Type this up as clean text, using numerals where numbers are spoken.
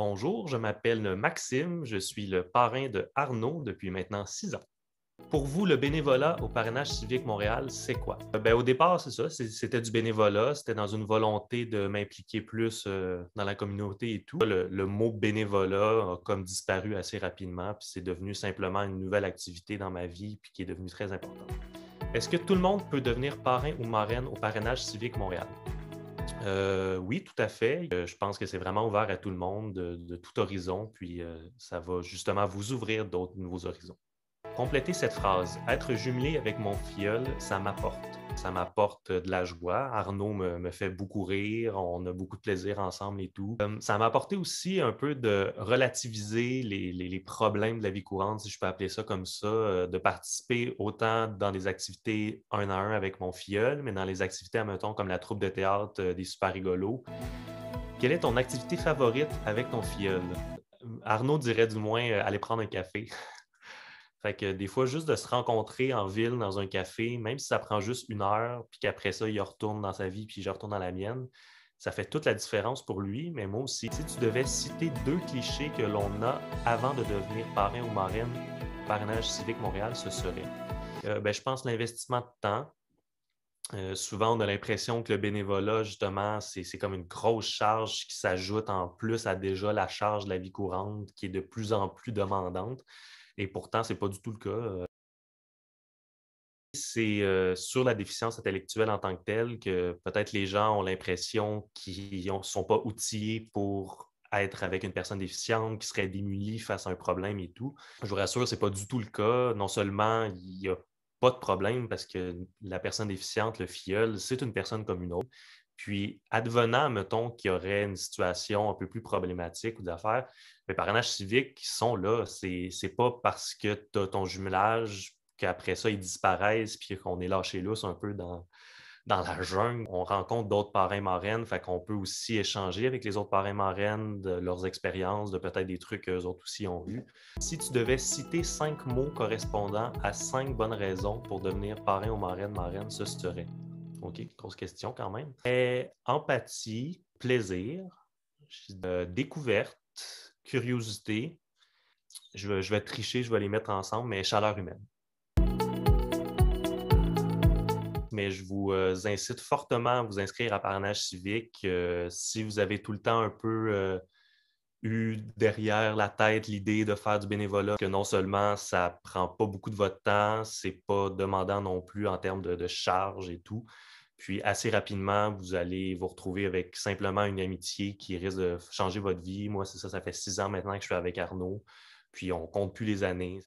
Bonjour, je m'appelle Maxime, je suis le parrain de Arnaud depuis maintenant 6 ans. Pour vous, le bénévolat au Parrainage civique Montréal, c'est quoi? Au départ, c'est ça, c'était du bénévolat, c'était dans une volonté de m'impliquer plus dans la communauté et tout. Le mot bénévolat a comme disparu assez rapidement, puis c'est devenu simplement une nouvelle activité dans ma vie, puis qui est devenue très importante. Est-ce que tout le monde peut devenir parrain ou marraine au Parrainage civique Montréal? Oui, tout à fait. Je pense que c'est vraiment ouvert à tout le monde de tout horizon, puis ça va justement vous ouvrir d'autres nouveaux horizons. Complétez cette phrase. Être jumelé avec mon filleul, ça m'apporte. Ça m'apporte de la joie. Arnaud me fait beaucoup rire. On a beaucoup de plaisir ensemble et tout. Ça m'a apporté aussi un peu de relativiser les problèmes de la vie courante, si je peux appeler ça comme ça, de participer autant dans des activités un à un avec mon filleul, mais dans les activités, admettons, comme la troupe de théâtre des super rigolos. Quelle est ton activité favorite avec ton filleul? Arnaud dirait du moins aller prendre un café. Fait que des fois, juste de se rencontrer en ville dans un café, même si ça prend juste 1 heure, puis qu'après ça, il retourne dans sa vie, puis je retourne dans la mienne, ça fait toute la différence pour lui, mais moi aussi. Si tu devais citer 2 clichés que l'on a avant de devenir parrain ou marraine, Parrainage civique Montréal, ce serait. Je pense l'investissement de temps. Souvent, on a l'impression que le bénévolat, justement, c'est comme une grosse charge qui s'ajoute en plus à déjà la charge de la vie courante qui est de plus en plus demandante. Et pourtant, ce n'est pas du tout le cas. C'est sur la déficience intellectuelle en tant que telle que peut-être les gens ont l'impression qu'ils ne sont pas outillés pour être avec une personne déficiente, qui serait démunie face à un problème et tout. Je vous rassure, ce n'est pas du tout le cas. Non seulement il n'y a pas de problème parce que la personne déficiente, le filleul, c'est une personne comme une autre. Puis, advenant, mettons, qu'il y aurait une situation un peu plus problématique ou d'affaires, les parrainages civiques qui sont là, c'est pas parce que tu as ton jumelage qu'après ça, ils disparaissent puis qu'on est lâché lousse un peu dans la jungle. On rencontre d'autres parrains marraines, fait qu'on peut aussi échanger avec les autres parrains marraines de leurs expériences, de peut-être des trucs qu'eux autres aussi ont eu. Si tu devais citer 5 mots correspondant à 5 bonnes raisons pour devenir parrain ou marraine, ce serait. OK, grosse question quand même. Empathie, plaisir, découverte, curiosité. Je vais tricher, je vais les mettre ensemble, mais chaleur humaine. Mais je vous incite fortement à vous inscrire à Parrainage civique. Si vous avez tout le temps un peu eu derrière la tête l'idée de faire du bénévolat, que non seulement ça prend pas beaucoup de votre temps, c'est pas demandant non plus en termes de charge et tout. Puis assez rapidement, vous allez vous retrouver avec simplement une amitié qui risque de changer votre vie. Moi, c'est ça, ça fait 6 ans maintenant que je suis avec Arnaud. Puis on compte plus les années.